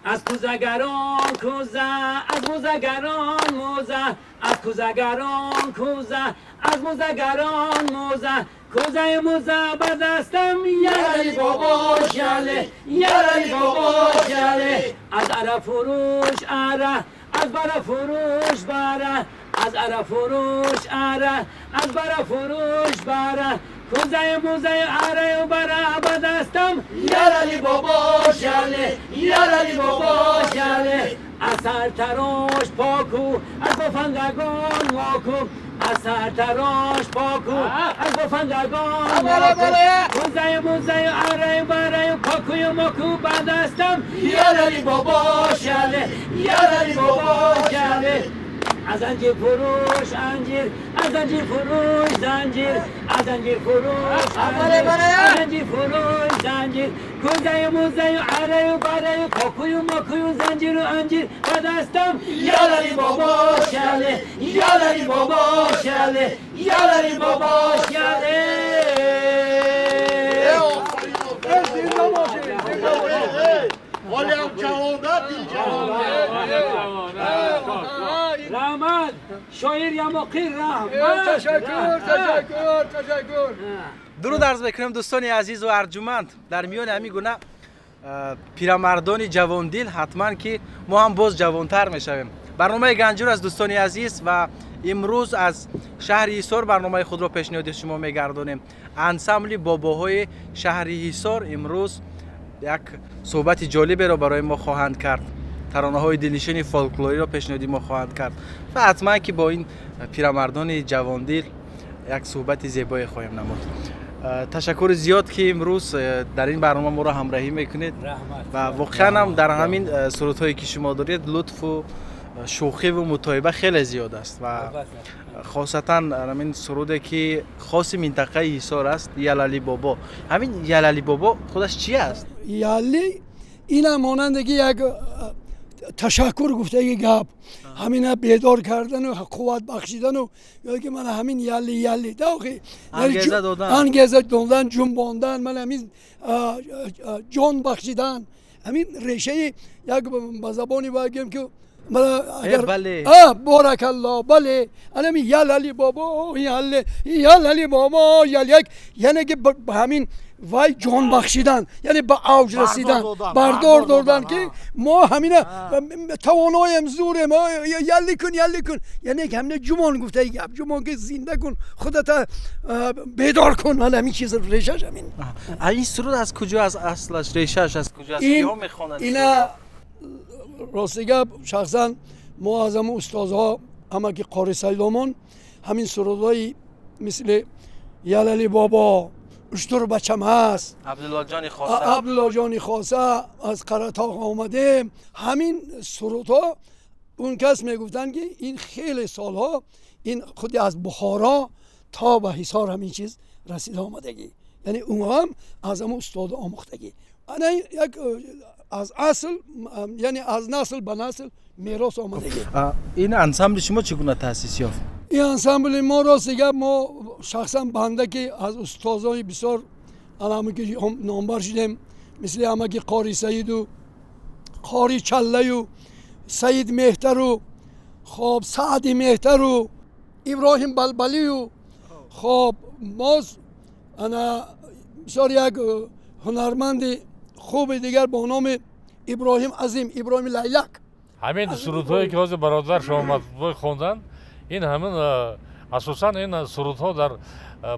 از کوزگران کوزه از موزگران موزه از کوزگران کوزه از موزگران موزه کوزه موزه به دستم یالی بابا شله یالی بابا شله از اره فروش اره از بره فروش بره از اره فروش اره از بره فروش بره کوزه موزه اره و بره به دستم یالی بابا شله یالی بابا شله از سر تراش پاکو از بفندگان واکو از سر تراش پاکو از بفندگان واکو کوزه موزه اره و بره پاکوی ماکو به دستم یالی بابا شله یالی بابا شله از انجیر فروش انجیر از انجیر فروش زنجیر از انجیر فروش انجیر از انجیر فروش زنجیر کوزه موزه اره و بره پاکوی و ماکوی و زنجیر و انجیر و دستم یالی بابا شله یالی بابا شله یالی بابا شله ولی هم جوانات این رحمت شاعر یا مقیر رحمت تشکر درود عرض میکنم دوستان عزیز و ارجمند در میان همین گونه پیرمردان جواندل حتما که ما هم باز جوانتر میشویم. برنامه گنجور از دوستان عزیز و امروز از شهر حصار برنامه خود را پیشنهاد شما میگردانیم. انسمبل باباهای شهر حصار امروز یک صحبت جالبی را برای ما خواهند کرد. ترانه های دلنشین فولکلوری را پیشنهادی ما خواهند کرد و حتما که با این پیرمردان جواندل یک صحبت زیبایی خواهیم نمود. تشکر زیاد که امروز در این برنامه ما را همراهی میکنید و واقعا هم در همین سرودهایی که شما دارید لطف و شوخی و متعایبه خیلی زیاد است و خاصتا همین سروده که خاص منطقه حصار است یالالی بابا. همین یالالی بابا خودش چی است؟ یالی این هم مانند که یک تشکر گفته یک گپ همین بیدار کردن و قوت بخشیدن و یا که من همین یالی داخل انگیزه دادن جنباندن من همین جان بخشیدن همین ریشه یک به زبانی بگیم که بله بارک الله بله همین یالی بابا یالی بابا یعنی که همین وای جان بخشیدن یعنی به اوج رسیدن بردار دادن که ما همین توانایم زوره ما یالی کن یعنی که همین جمان گفته گپ جمان که زنده کن خودت بیدار کن من همین چیز ریشش همین. این سرود از کجا از اصلش ریشش از کجا است کیها میخوانند؟ اینا راستی گپ شخصا ما از استادها اما که قاری سیدامون همین سرودای مثل یالالی بابا اشتر بچم هست عبدالله جانی خاصه از قرطاق آمده همین سرودها اون کس میگفتن که این خیلی سالها این خودی از بخارا تا به حصار همین چیز رسیده آمدگی یعنی اون هم از همون استاد آموختگی انا یک از اصل یعنی از نسل به نسل میراث آمدگی. این انسمبل شما چگونه تأسیس یافت؟ این انسمبل ما راست ما شخصا بنده که از استادای بسیار همه که نامبر شدیم مثل همه که قاری سید و قاری چله و سید مهتر و خب سعد مهتر و ابراهیم بلبلی و خب باز انا بسیار یک هنرمند خوب دیگر با نام ابراهیم عظیم ابراهیم لیلک همین سرودهایی که حاضر برادر شما خوندن این همین اساسا این سرودها در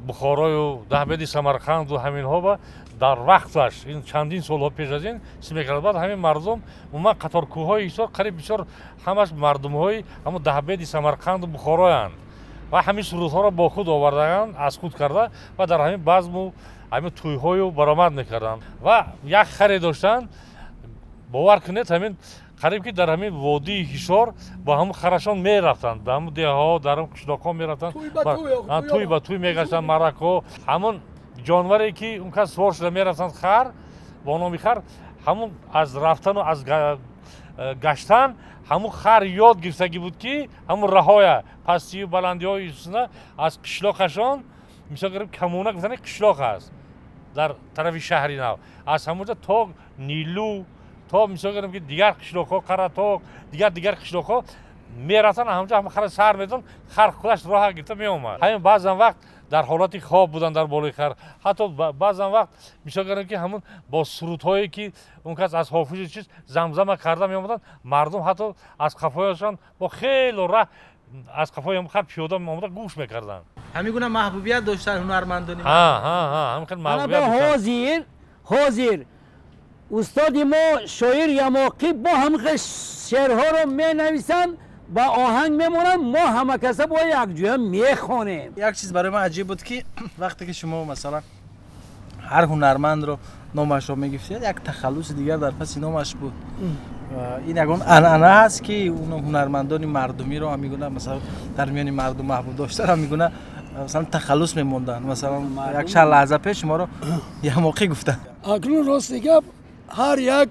بخارای و دهبدی سمرقند و همین ها و در وقتش این چندین سالها پیش از این سمیکرد بعد همین مردم اومد قطار کوههای حصار قریب بسیار همش مردم های همون دهبدی سمرقند و بخارایند و همین سرودها را با خود آوردن از خود کرده و در همین بزم و همین توی های رو برآمد میکردن و یک خری داشتن باور کنید همین قریب که در همین وادی حصار با همون خرشان میرفتن در همون دیه ها در همون قشلاق ها میرفتن توی به توی میگشتن مرک ها همون جانوری که اون کس سوار شده میرفتن خر با نامی خر همون از رفتن و از گشتن همون خر یاد گرفتگی بود که همون رهای پستی و بلندی های از قشلاقشان مثلا قریب کمونه گفتن قشلاق هست در طرف شهری نو از همونجا تا نیلو تا مثال کنیم که دیگر قشلاق‌ها قراتاق دیگر قشلاق‌ها میرفتن همونجا هم خر سر میدن خر خودش راه گرفته می اومد همین بعضا وقت در حالت خواب بودن در بالای خر حتی بعضا وقت میشه کنیم که همون با سرودهایی که اون کس از حافظ چیز زمزمه کرده می اومدن مردم حتی از قفایشان با خیلی راه از قفای هم خر پیاده می اومدن گوش میکردن همین گونه محبوبیت داشتن هنرمندانی همین خیلی محبوبیت داشتن حاضر استاد ما شاعر یماقی با هم شعرها رو می نویسن با آهنگ میمونن ما همه کسا با یک جویا میخوانیم. یک چیز برای من عجیب بود که وقتی که شما مثلا هر هنرمند رو نامش رو میگفتید یک تخلص دیگر در پس نامش بود این یگان انانه هست که اون هنرمندان مردمی رو میگونه مثلا در میان مردم محبوب داشتن هم میگونه مثلا تخلص میموندن مثلا یک چند لحظه پیش ما رو یماقی گفتن اکنون راستی گپ هر یک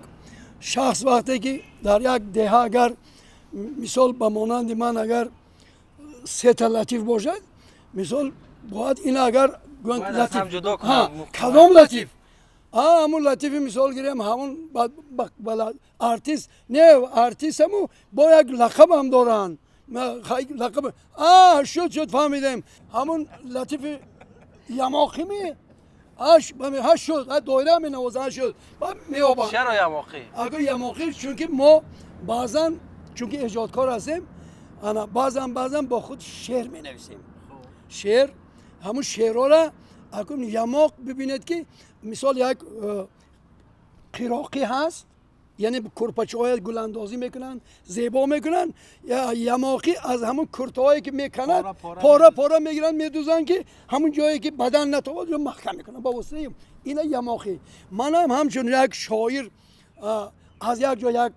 شخص وقتی که در یک دهه اگر مثال به مانند من اگر سه تا لطیف باشد مثال باید این اگر لطیف کدام لطیف همون لطیف مثال گیریم همون ارتیست نه ارتیست همون با یک لقب هم دارن لقب شد فهمیدیم همون لطیف یماقی می هش شد دایره می نوازه شد میابن چرا یماقی؟ اگر یماقی چون که ما بعضا چون که ایجادکار هستیم انا بعضا با خود شعر می نویسیم شعر همون شعرها را اگر یماق ببینید که مثال یک قراقی هست یعنی کرپچه های گل اندازی میکنن زیبا میکنن یا یماقی از همون کرتهایی که میکنن پاره میگیرن میدوزن که همون جایی که بدن نتواد رو محکم میکنن با واسه اینا یماقی منم همچون یک شاعر از یک جا یک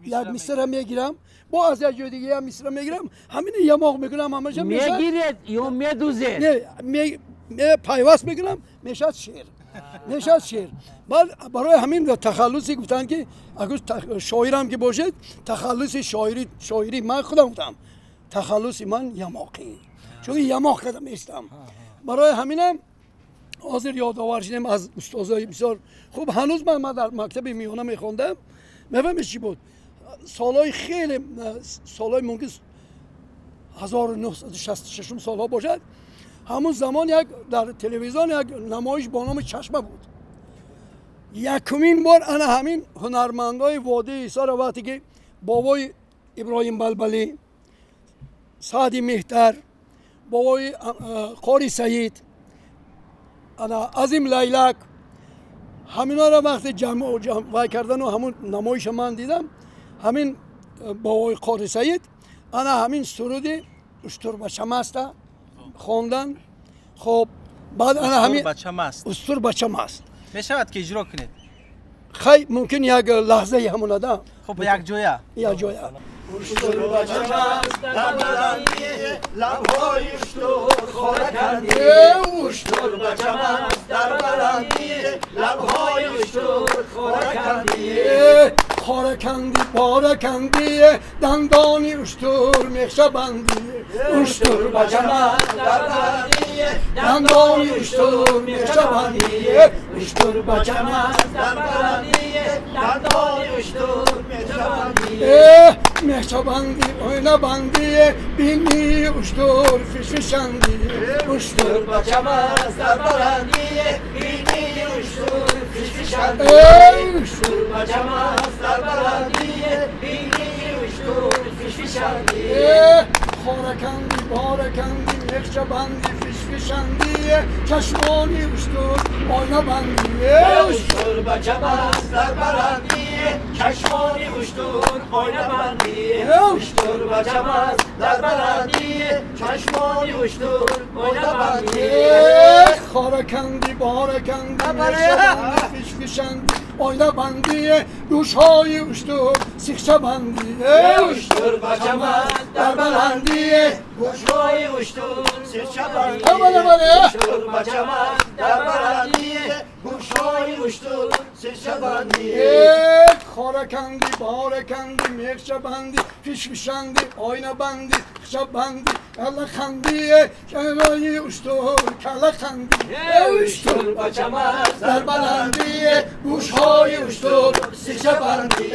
مصر میگیرم با از یک جای دیگه هم مصر میگیرم همین یماق میکنم همش میگیرید یا میدوزید نه پیوست میکنم میشد شعر نشد شعر برای همین تخلصی گفتن که اگر شاعرم که باشد تخلص شاعری من خودم گفتم تخلص من یماقی چون یماق کردم استم برای همینم حاضر یادآور شدم از استادای بسیار خوب هنوز من در مکتب میانه میخوندم میفهمی چی بود سالهای خیلی سالهای ممکن 1966 سالها باشد همون زمان یک در تلویزیون یک نمایش با نام چشمه بود یکمین بار انا همین هنرمندای وادی ایسار وقتی که بابای ابراهیم بلبلی سعدی مهتر بابای قاری سعید انا عظیم لیلک همینا را وقتی جمع کردن و همون نمایش من دیدم همین بابای قاری سعید انا همین سرودی اشتر بچم است خوندن خب بعد انا همین استور بچم است میشود که اجرا کنید خیلی ممکن یک لحظه همون آدم خب یک جویا اشتر بچم است در بلندی لبهای اشتر خوره کردی اشتر بچم است در بلندی لبهای اشتر خوره کردی خوره کندی پاره کندی دندانی اشتر میخشه بندی اشتر بچم است در بلندی دندانی اشتر میخشه بندی اشتر بچم است در بلندی دندانی اشتر میخشه بندی میخشه بندی آینه بندی بینی اشتر فشفشندی اشتر بچم است در بلندی بینی اشتر فشفشندی اشتر بچم است در بلندی بینی اشتر فشفشندی خوره کندی باره کندی میخشه بندی فشفشندی چشمانی اشتر آینه بندی اشتر بچم است در بلندی چشمانی اشتر آینه بندی اشتر بچم است در بلندی چشمانی اشتر آینه بندی خوره کندی باره کندی میخشه بندی فشفشندی آینه بندی دوشهای اشتر سیخشه بندی اشتر بچم است در بلندی گوشهای اشتر سیخشه بندی اشتر بچم است در بلندی گوشهای اشتر سیخشه بندی خوره کندی باره کندی میخشه بندی فشفشندی آینه بندی خشه بندی کله خندی کنای اشتر کله خندی اشتر بچم است در بلندی گوشهای اشتر سیرچه بندی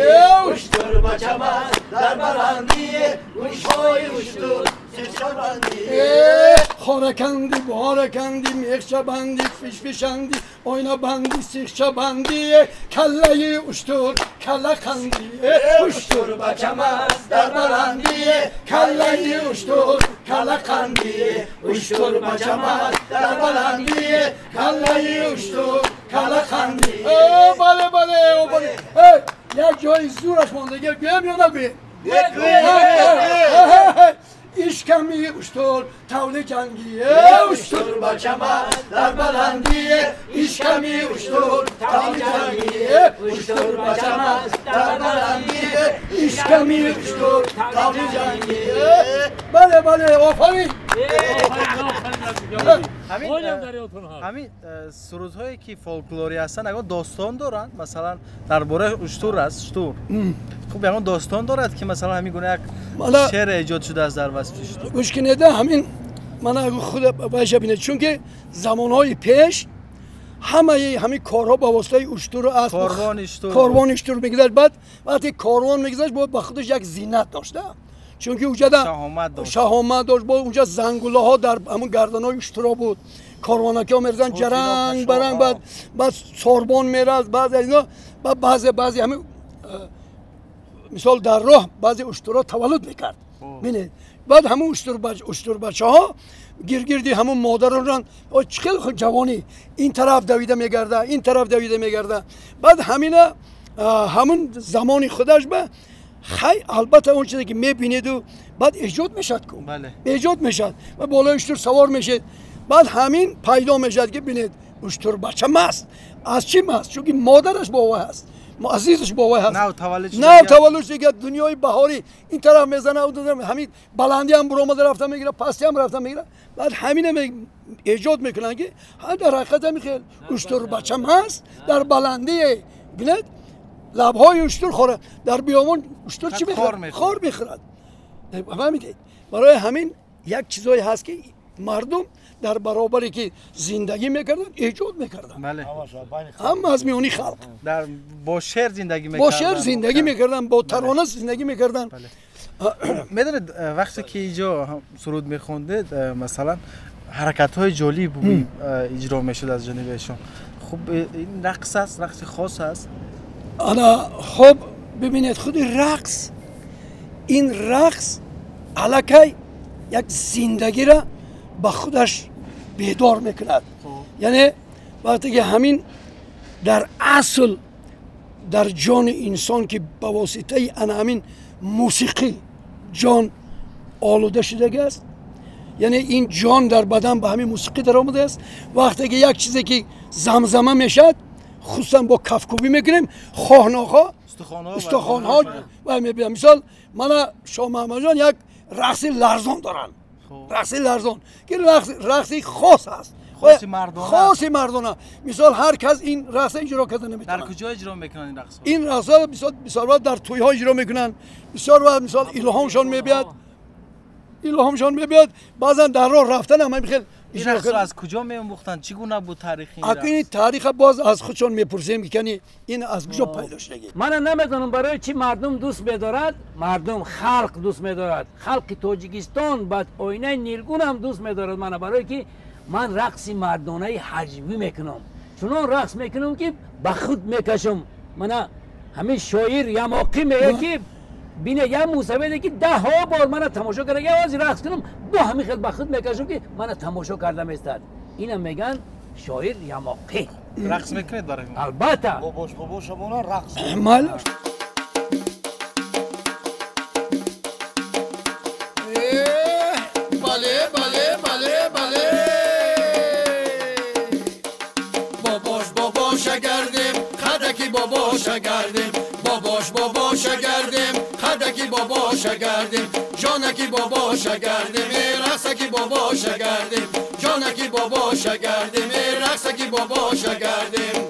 اشتر بچمن در بلندیه گوشهای اشتر سیرچه بندی خاره کندی بهاره کندی میخچه بندی فیش فیشندی آینا بندی سیخچه بندی کله اشتر کله خندی اشتر بچمن در بلندیه کله اشتر کله خندی اشتر بچمن در بلندیه کله اشتر کله خندی بله بله یک جای زورش مانده بیام یا نبیم işkembi uçtur tavlı cangiye uçtur bacama dar balandiye işkembi uçtur tavlı cangiye uçtur bacama dar balandiye işkembi uçtur tavlı cangiye bale aferin همین سرودهایی که فولکلوری هستن اگر داستان دارن مثلا درباره اشتر است اشتر خب یعنی داستان دارد که مثلا همین گونه یک شعر ایجاد شده از در وسط اشتر گوش کنید همین من خود باشه ببینید چون که زمانهای پیش همین کارها با واسطه اشتر است کاروان اشتر میگذشت بعد وقتی کاروان میگذشت با خودش یک زینت داشته چون که اونجا شهامت داشت با اونجا زنگوله ها در همون گردنهای اشترا بود کاروانکی ها میرزن جرنگ برنگ بعد ساربان میرز بعد اینا بعضی همین مثال در راه بعضی اشترا تولد میکرد ببینید بعد همون اشتر بچه ها گیرگیردی همون مادر رو خیلی خود جوانی این طرف دویده میگرده این طرف دویده میگرده بعد همون زمانی خودش به خیلی البته اون چیزی که میبینید و بعد ایجاد میشد کن ایجاد میشد و بالای اشتر سوار میشد بعد همین پیدا میشد که ببینید اشتر بچه مست از چی مست؟ چون که مادرش با وی هست عزیزش با وی هست نه تولدش دیگه دنیای بهاری این طرف میزنه اون طرف همین بلندی هم برآمده رفته میگیره پستی هم رفته میگیره بعد همین ایجاد میکنن که در حقیقت همین خیلی اشتر بچه مست در بلندی ببینید لبهای اشتر خوره در بیابان اشتر چی میخورد؟ خار میخورد فهمیدید؟ برای همین یک چیزایی هست که مردم در برابری که زندگی میکردن ایجاد میکردن بله هم از میانی خلق با شعر زندگی میکردن با شعر زندگی میکردن با ترانه زندگی میکردن میدونید وقتی که اینجا سرود میخوندید مثلا حرکت های جالب اجرا میشد از جانب ایشون خب این رقص است رقص خاص است خب ببینید خود رقص این رقص علاکه یک زندگی را با خودش بیدار میکند یعنی وقتی که همین در اصل در جان انسان که با واسطه همین موسیقی جان آلوده شده است یعنی این جان در بدن به همین موسیقی در آمده است وقتی که یک چیزی که زمزمه میشد خصوصا با کفکوبی میگیریم خواه ناخواه استخوان‌ها و میبینم مثال من شاه محمد جان یک رقص لرزان دارن رقصی لرزان که رقصی خاص است خاصی مردانه مثال هر کس این رقص اجرا کرده نمیتونه در کجا اجرا میکنن این رقص این رقص بسیار وقت در توی ها اجرا میکنن بسیار وقت مثال الهامشان میبیاد بعضا در راه رفتن هم خیلی این رقص از کجا میموختن چگونه بود تاریخ این تاریخ باز از خودشون میپرسیم که این از کجا پیدا شده من نمیدونم برای چی مردم دوست می‌دارد مردم خلق دوست می‌دارد خلق تاجیکستان بعد آینه نیلگون هم دوست می‌دارد من برای که من رقص مردانه حجمی میکنم چون رقص میکنم که به خود میکشم من همین شاعر یماقی میگه که بینه یه موسیقی که 10 بار من تماشا کردم یه وقتی رقص کنم با همین خیلی بخود میکشم که من تماشا کردم استاد اینم میگن شاعر یماقی رقص میکنید برای من البته بابا شما رقص مال باباشا گردیم خدکی باباشا گردیم جانکی باباشا گردیم رقصکی باباشا گردیم جانکی باباشا گردیم رقصکی باباشا گردیم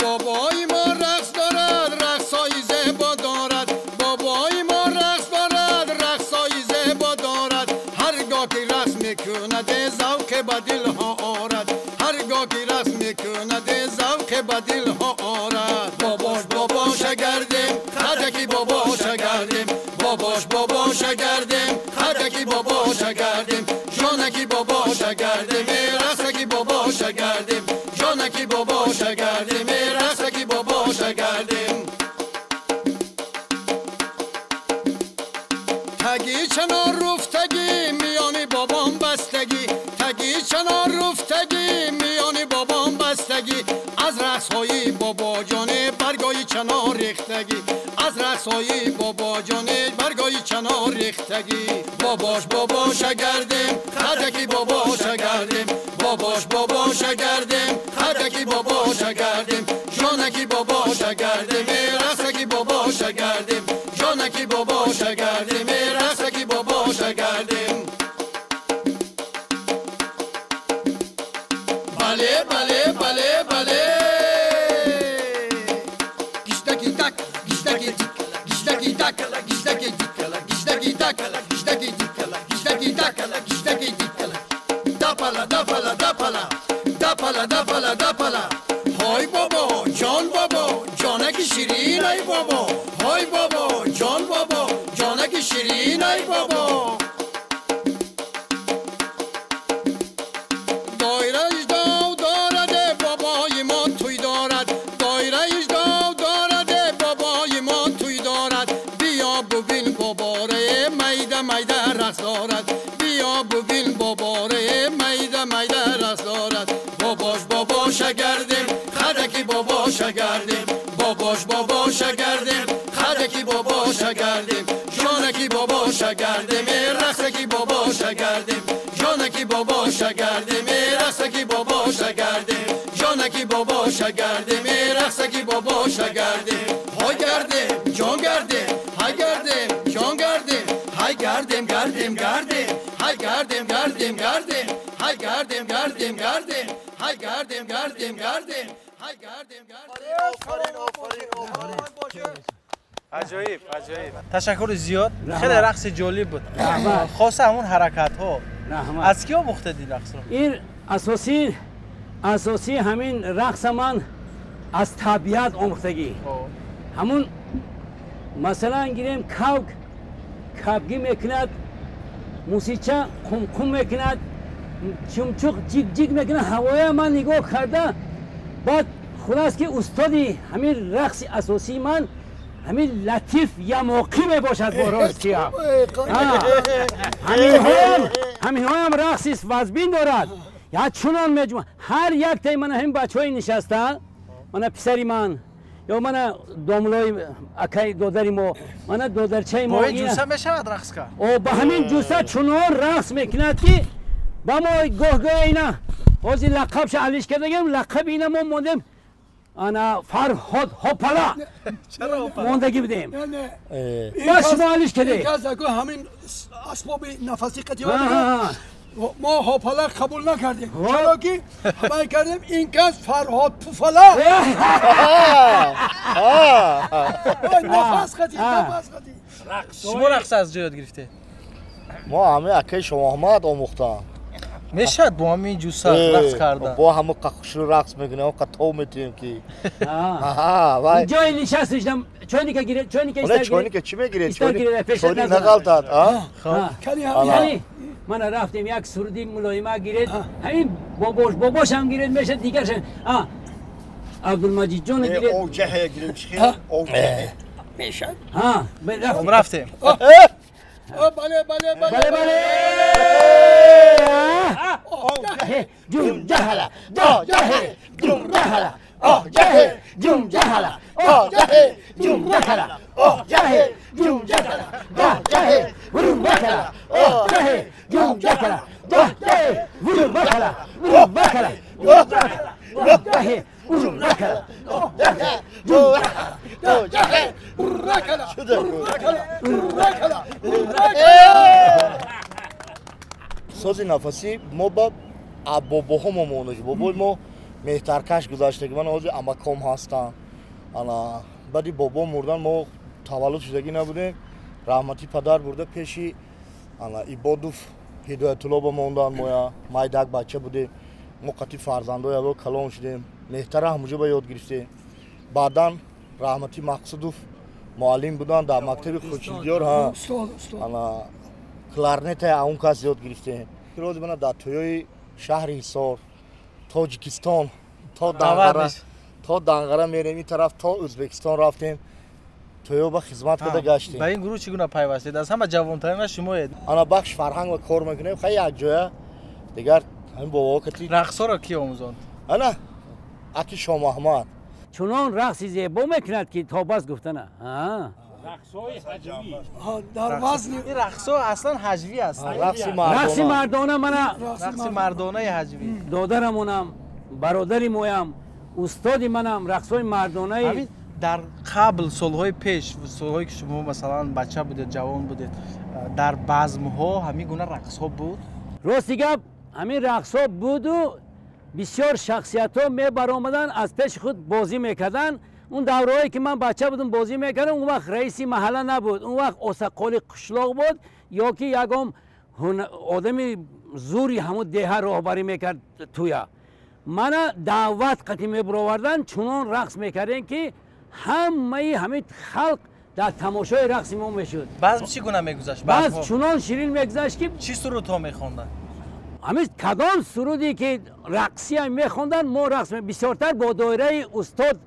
بابای ما رقص دارد رقصای زیبا دارد بابای ما رقص دارد رقصای زیبا دارد هرگاه که رقص میکنه میکند ذوق به دل ها آرد هرگاه که رقص میکند ذوق به دل ها آرد باباش گردیم خدکی باباش گردیم باباش گردیم خدکی باباش گردیم جانکی باباش گردیم رقصکی باباش گردیم جانکی باباش گردیم رقصکی باباش گردیم تگی چنان رفتگی میان بابام بستگی تگی چنان رفتگی میان بابام بستگی از رقص‌های بابا جانه برگای چنان ریختگی از رقص‌های بابا جانه برگای چنان ریختگی باباش گردیم خدکی باباش گردیم باباش گردیم خدکی باباش گردیم جانکی باباش گردیم رقصکی باباش گردیم جانکی باباش گردیم رقصکی باباش گردیم بله بله بله بله گشتکی تک گشتکی تک گشتکی تک گشتکی تک گشتکی تک گشتکی تک گشتکی تک گشتکی تک دپلا دپلا دپلا دپلا دپلا دپلا های بابا جانکی شیرین ای بابا های بابا جانکی شیرین ای بابا دایره اجداو دارد بابای ما توی دارد دایره اجداو دارد بابای ما توی دارد بیا ببین باباره میده رقص دارد بیا ببین باباره میده رقص دارد باباش گردیم خدکی باباش گردیم باباش گردیم خدکی باباش گردیم جانکی باباش گردیم رقصکی باباش گردیم جانکی باباش گردیم رقصکی باباش گردیم جانکی باباش گردیم رقصکی باباش گردیم های گردیم جان گردیم های گردیم جان گردیم های گردیم گردیم های گردیم گردیم های گردیم گردیم های گردیم گردیم های گردیم عجایب تشکر زیاد خیلی رقص جالب بود خاصه همون حرکت ها از کی آموخته دی رقص رو این اساسی همین رقص من از طبیعت آموختگی همون مثلا گیریم کبگی میکند موسیقی کم میکند چمچوق جیگ میکند هوای من نگاه کرده بعد خلاص که استادی همین رقص اساسی من همین لطیف یا موقعی می باشد با راستی همین هم رقصی وزبین دارد یا چنان مجموع هر یک تای من همین بچه های نشسته من پسری من یا من داملای اکای دادری ما من دادرچه ما با جوسه میشود رقص کرد او با همین جوسه چنان رقص میکند که با ما گاه اینا حاضی لقبش علیش کردگیم لقب اینا ما موندیم انا فرهاد هوپلا موندگی بدیم باش ما علیش کرده همین اسباب نفسی قطعی ما هوپلا قبول نکردیم چرا که همه کردیم این کس فرهاد پوفلا نفس قطعی شما رقص از جا یاد گرفته ما همه اکه شما احمد آموختم میشد با همین جوسه رقص کردن با همه قخش رو رقص میکنه و قطعه میتونیم که جای نشست داشتم چونی که گیره چونی که استر چونی که چی میگیره چونی چونی نغلطد یعنی من رفتیم یک سرودی ملایمه گیرید همین باباش هم گیرید میشه دیگرش عبدالمجید جون گیرید اوجه گیریم چخیر اوجه میشد رفتیم بله جون جهلا جهه جون جهلا جهه جون جهلا جهه جون جهلا جهه جون جهلا جهه ورون بکلا جهه جون جهلا جهه ورون بکلا ورون بکلا جهه ورون بکلا جهه ساز نفسی ما با بابا ما مونش بابا ما مهترکش گذاشته من آجی امکام هستم انا بعدی بابا مردن ما تولد شدگی نبودیم رحمتی پدر برده پیشی انا ایبادوف ҳидоятулло ба мондан моя майдак бача будем мо қати фарзандояро калон шудем меҳтара ҳамуҷо ба ёд гирифтем баъдан раҳмати мақсудов муаллим будан дар мактаби хуршиддиёр ана кларнетаи аун кас ёд гирифтем рози бана дар тӯёи шаҳри ҳисор тоҷикистон то данғара мерем ин тараф то ӯзбекистон рафтем тӯё ба хизмат карда гаштем ба ин гурӯҳ чӣ гуна пайвастед аз ҳама ҷавонтарина шумоед ана бахш фарҳанг ва кор мекунем хай якҷоя дигар ҳамин бобо кати рақсоро ки омӯзонд ана аки шомаҳмад چونان رقصی زیبا میکند که تا بس گفتنه در وزن ин рақсо аслан ҳаҷвӣ аст رقصی مردانه من рақси мардонаи ҳаҷвӣ دادرمونم برادری مویم استادی منم رقصای مردانه ҳамин дар қабл солҳои пеш солҳое ки шумо масалан бача будед ҷавон будед дар базмҳо ҳамин гуна рақсҳо буд راستی گپ همین رقص ها بود و بسیار شخصیت ها می برآمدن از پیش خود بازی میکردن اون دورهایی که من بچه بودم بازی میکردم اون وقت رئیس محله نبود اون وقت اوسقالی قشلاق بود یا که یکم آدمی زوری همون دیه راهبری میکرد تویا من دعوت قتی میبراوردن چنان رقص میکردن که همین خلق در تماشای رقص ما میشد базм чӣ гуна мегузашт بعض چنان شیرین میگذشت که чӣ сурудҳо мехонданд همین کدام سرودی که رقصی هم میخوندن ما رقص بسیارتر با دایره استاد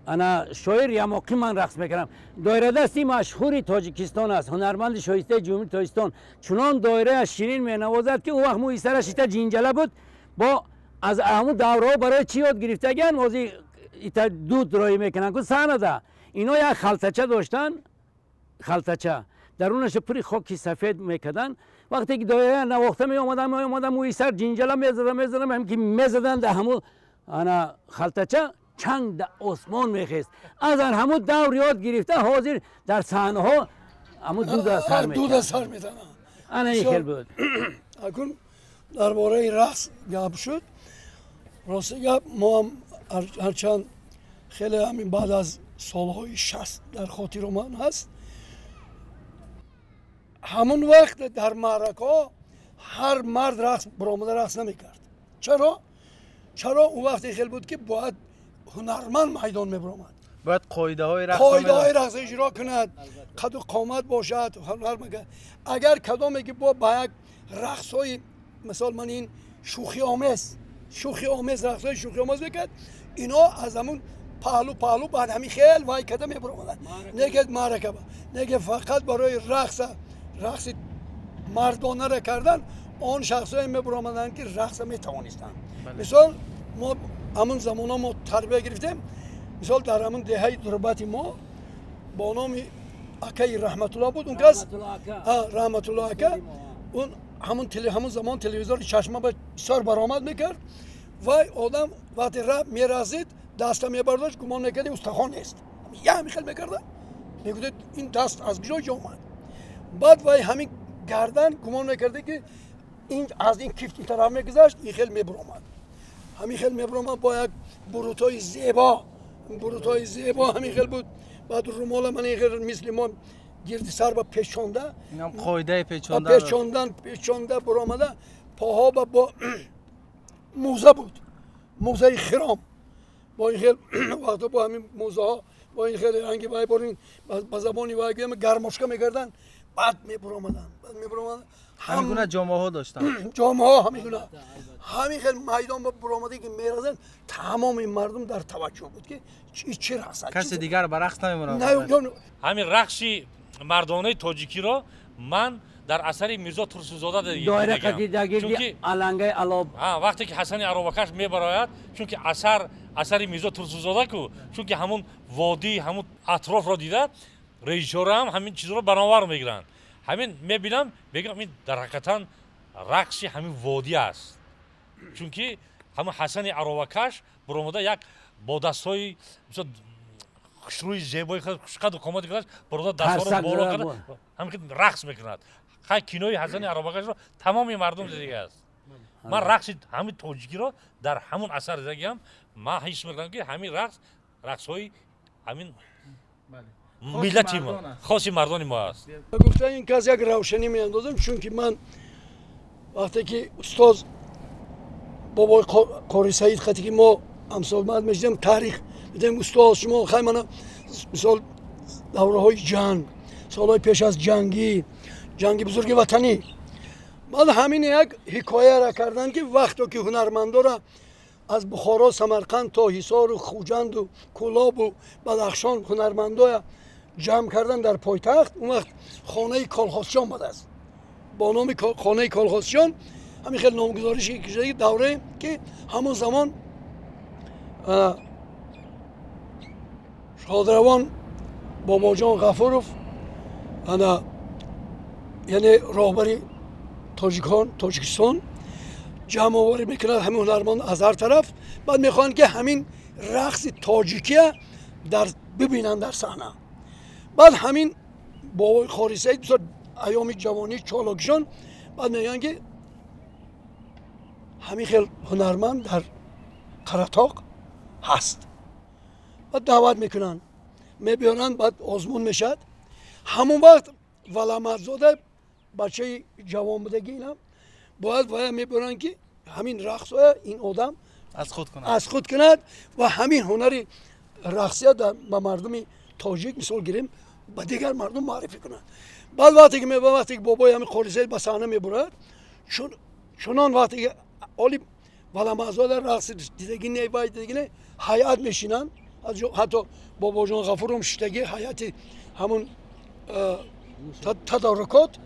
انا شاعر یماقی من رقص میکردم دایره دستی مشهوری تاجیکستان است هنرمند شایسته جمهوری تاجیکستان چنان دایره از شیرین مینوازد که اون وقت مو سرش ایتا جینجله بود با از همون دوره ها برای چی یاد گرفتگن وازی ایتا دود رای میکنن که سنده اینا یک خلطچه داشتن خلطچه درونش پری خاکی سفید میکردن وقتی که دایره نواخته می اومدن موی سر جینجلا میزدن هم که میزدن در همون انا خلطچه چنگ در آسمان میخیست از همون دور یاد گرفته حاضر در صحنه ها همون دود از سر میکنن دود از سر میزنن انا این خیل بود اکنون درباره رقص گپ شد راستی گپ ما هم هرچند خیلی همین بعد از سالهای 60 در خاطر من هست همون وقت در معرکه هر مرد رقص برآمده رقص نمیکرد چرا اون وقت خیلی بود که باید هنرمند میدان میبرآمد باید قاعده‌های رقص اجرا کند قد و قامت باشد هنر میکرد اگر کدامی که با یک رقصای مثال من این شوخی آمیز رقصای شوخی آمیز میکرد اینا از همون پهلو بعد همین خیل وای کده میبرآمدن نگه معرکه نگه فقط برای رقص مردانه را کردن آن شخصایی میبرآمدن که رقص میتوانستن مثال ما همون زمان ما تربیت گرفتیم مثال در همون دهه دربت ما با نام اکای رحمت الله بود اون کس رحمت الله اکا اون همون زمان تلویزیون چشمه به سر برآمد میکرد و آدم وقتی رفت میرقصید دست میبرداشت گمان میکردی استخوان نیست یه میخل میکرده میگفت این دست از کجا اومد بعد وای همین گردن گمان میکرده که این از این کیفتی طرف میگذشت این خیل میبرآمد همین خیل میبرآمد با یک بروتای زیبا همین خیل بود بعد رومال من این خیل مثل ما گردی سر با پیچونده اینم قاعده پیچونده برآمده پاها با موزه بود موزه خرام با این خیل وقتا با همین موزه ها با این خیلی رنگی وای برین با زبانی وای گیم گرماشکه میکردن بعد میبرآمدن همین گونه جامعه ها داشتن همین گونه همین خیلی میدان با برآمده که میرزن تمام این مردم در توجه بود که چی رقص کسی دیگر به رقص نمیمونه همین رقصی مردانه تاجیکی را من در اثر میرزا ترسوزاده دیدم دایره قدیدگی علنگای علاب وقتی که حسن عروبکش میبراید چون که اثر میرزا ترسوزاده کو چون که همون وادی همون اطراف را دیده رژیسور هم همین چیز رو برآور میگیرن همین میبینم بگم این در حقیقتا رقصی همین وادی است چون که همون حسن عروبکش برآمده یک با دستای مثلا خشروی زیبایی قد و قامت کرد برآمده دستها رو بالا کرد همین رقص میکند خیلی کینوی حسن عروبکش رو تمامی مردم دیده است من رقص همین تاجیکی رو در همون اثر دیدم من حس میکنم که همین رقص همین ملتی ما خاصی مردانی ما است گفتن این کس یک روشنی میاندازم چون که من وقتی که استاد بابای قاری سعید خطی که ما امسال بعد میشدیم تاریخ میدیم استاد شما خیلی من مثال دوره های جنگ سالهای پیش از جنگ بزرگ وطنی بعد همین یک حکایه را کردن که وقتی که هنرمندا را از بخارا سمرقند تا حصار و خوجند و کلاب و بدخشان هنرمندا جمع کردن در پایتخت اون وقت خانه کالخاسچیان بود است با نام خانه کالخاسچیان همین خیلی نامگذاریش کشیده دوره که همون زمان شادروان باباجان غفوروف یعنی راهبری تاجیکستان جمع آوری میکند همین هنرمند از هر طرف بعد میخوان که همین رقص تاجیکی در ببینن در صحنه بعد همین بابای قاری سعید بسیار ایام جوانی چالاکشان بعد میگن که همین خیلی هنرمند در قرطاق هست بعد دعوت میکنن میبیارن بعد آزمون میشد همون وقت ولامتزاده بچه جوان بودگی اینم باید میبرن که همین رقص این آدم از خود کند و همین هنری رقصیه به مردم تاجیک مثال گیریم به دیگر مردم معرفی کنند بعد وقتی که بابای همین قاری سعید به صحنه میبرد چنان وقتی که اولی ولامتزاده رقص دیدگی نه باید دیدگی نه حیات میشینن حتی بابا جان غفور هم شدگی حیات همون تدارکات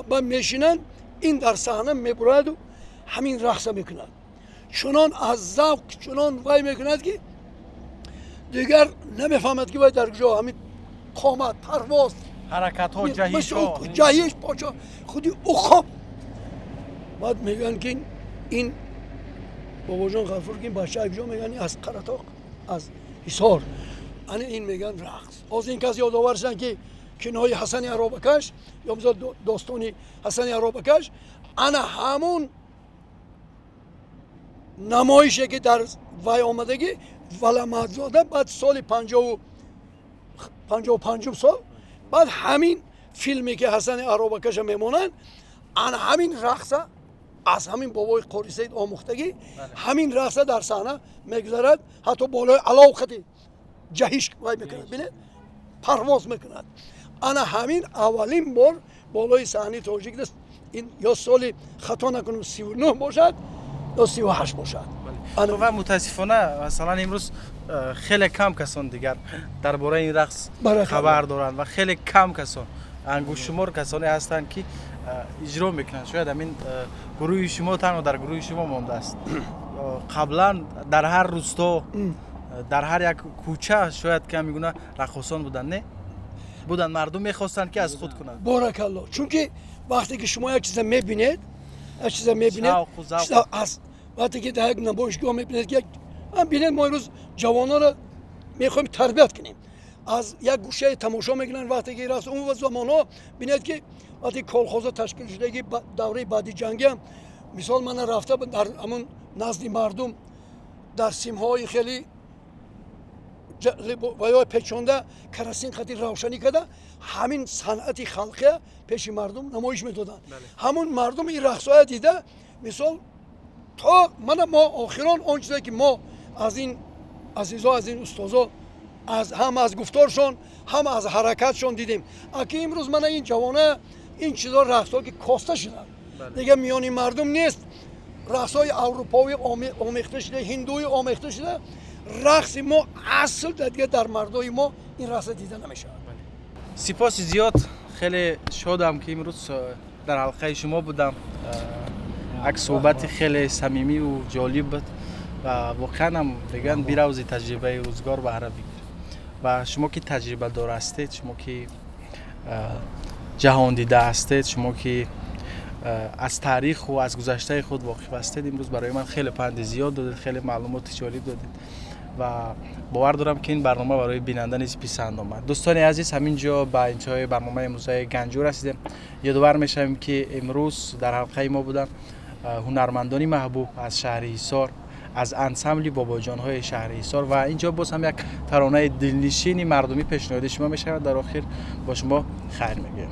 بعد میشینن این در صحنه میبرد و همین رقص میکند چنان از ذوق چنان وای میکند که دیگر نمیفهمد که باید در کجا همین قامت پرواز حرکت ها جهیش پاچا خودی او خواب بعد میگن که این بابا جان غفور که این بچه کجا میگن از قرطاق از حصار این میگن رقص از این کس یادآور شدن که کنهای حسن عرابکش یا مثلا داستانی حسن عرابکش انا همون نمایشه که در وی آمدگی ولامتزاده بعد سال 55 سال بعد همین فیلمی که حسن عرابکش میمونن انا همین رقصه از همین بابای قاری سعید آموختگی همین رقصه در صحنه میگذرد حتی بالای علاقتی جهیش وای میکند بینید پرواز میکند انا همین اولین بار بالای صحنه تاجیک است این یا سال خطا نکنم 39 باشد یا 38 باشد و متاسفانه مثلا امروز خیلی کم کسان دیگر درباره این رقص خبر دارند و خیلی کم کسان انگوش شمار کسانی هستند که اجرا میکنند شاید همین گروه شما تنها در گروه شما مانده است قبلا در هر روستا در هر یک کوچه شاید که میگونه رقاصان بودن نه بودن مردم میخواستند که از خود کنند بارک الله چون که وقتی که شما یک چیز میبینید وقتی که در یک نمایشگاه میبینید که هم بینید ما امروز جوانان را میخوایم تربیت کنیم از یک گوشه تماشا میکنن وقتی که راست اون زمان ها بینید که وقتی کالخوزا تشکیل شده که دوره بعدی جنگ هم مثال من رفته در همون نزد مردم در سیمهای خیلی و یا پیچونده کراسین خطی روشنی کرده همین صنعت خلقی پیش مردم نمایش میدادن همون مردم این رقصای دیده مثال تا ما آخران اون چیزی که ما از این عزیزا از این استادا هم از گفتارشون هم از حرکتشون دیدیم اگه امروز من این جوانه این چیزا رقصا که کاسته شدن دیگه میانی مردم نیست رقصای اروپایی آمیخته شده هندوی آمیخته شده رقص ما اصل دیگه در مردای ما این رقص دیده نمیشه سپاس زیاد خیلی شادم که امروز در حلقه شما بودم یک صحبت خیلی صمیمی و جالب بود و واقعا هم بگن بیروزی تجربه روزگار بهره بگیر و شما که تجربه دار هستید شما که جهان دیده هستید شما که از تاریخ و از گذشته خود واقف هستید امروز برای من خیلی پند زیاد دادید خیلی معلومات جالب دادید و باور دارم که این برنامه برای بیننده نیز پسند آمد. دوستان عزیز همینجا به انتهای برنامه امروز گنجور رسیدیم. یادآور میشم که امروز در حلقه ما بودن هنرمندانی محبوب از شهر حصار از انسمبل باباجان‌های شهر حصار و اینجا باز هم یک ترانه دلنشینی مردمی پیشنهاد شما میشه. در آخر با شما خیر میگم.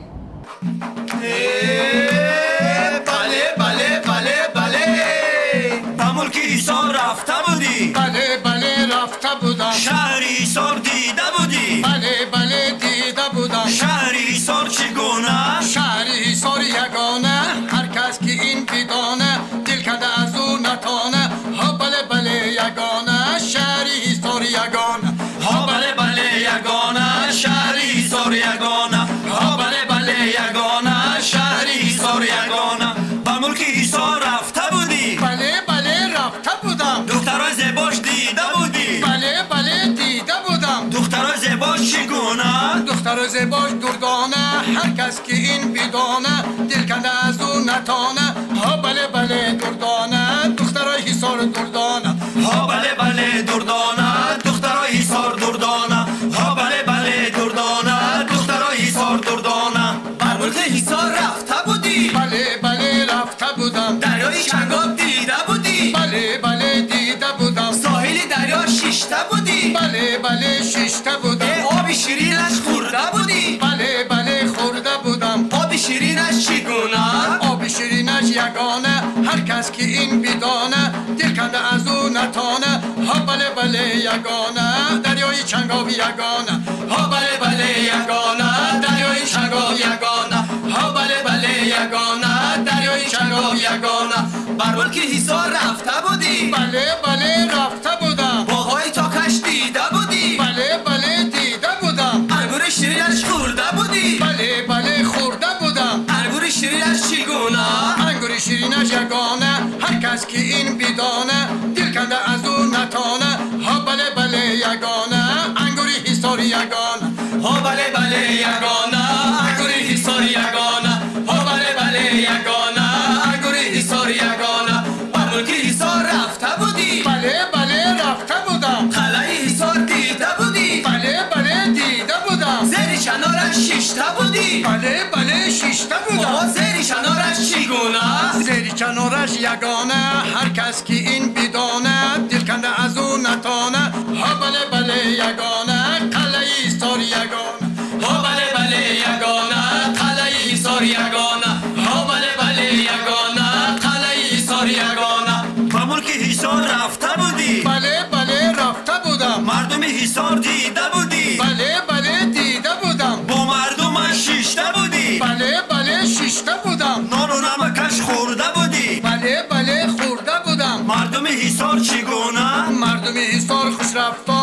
بله بله بله با ملک ایسان رفته بودی بله بله رفته بودم شهر ایسان دیده بودی بله بله دیده بودم شهر ایسان چگونه شهر ایسار یگانه هر کس که این بدانه دل کنده از او نتانه ها بله بله یگانه شهر ایسار یگانه ها بله بله یگانه شهر ایسان یگانه ها بله بله یگانه شهر ایسان یگانه با ملک ایسان رفته بودی بله بله رفته بودم دخترای زیباش دیده بودی بله بله دیده بودم دخترای زیباش چگونه دختر زیباش دردانه هر کس که این بدانه دل کنده از او نتانه ها بله بله دردانه دخترای حصار دردانه ها بله بله دردانه دخترای حصار دردانه ها بله بله دردانه دخترای حصار دردانه بر ملک حصار رفته بودی بله بله رفته بودم دریای چنگاب دیده بودی بله بله دیده بودم ساحل دریا شیشته بودی بله بله شیشته بودم آب شیرینش خورده بودی بله بله خورده بودم آب شیرینش چگونه آب شیرینش یگانه هر کس که این بدانه دل کنده از او نتانه ها بله بله یگانه دریای چنگاب یگانه ها بله بله یگانه دریای چنگاب یگانه ها بله بله یگانه دریای چنگاب یگانه بر ملک حصار رفته بودی بله بله رفته بودم باغای تا کش دیده بودی بله بله دیده بودم انگور شیرینش خورده بودی بله بله خورده بودم انگور شیرینش چگونه انگور شیرینش یگانه هر کس که این بدانه دل کنده از او نتانه ها بله بله یگانه انگور حصار یگانه ها بله بله یگانه انگور حصار یگانه ها بله بله یگانه انگور حصار یگانه بر ملک حصار رفته بودی بله بله رفته بودم قلعه حصار دیده بودی بله بله دیده بودم زیر چنارش شیشته بودی بله بله شیشته بودم زیر چنارش چگونه زیر کنارش یگانه هر کس که این بدانه دل کنده از او نتانه ها بله بله یگانه قلعه ایستار یگانه ها بله بله یگانه قلعه ایسار یگانه ها بله بله یگانه قلعه ایسار یگانه با ملک حصار رفته بودی بله بله رفته بودم مردم حصار دیده بودی بله بله دیده بودم با مردم شیشته بودی بله بله شیشته بودم نان و نمکش خورده بودی بله بله خورده بودم مردم حصار چگونه مردم ایستار خوش رفتار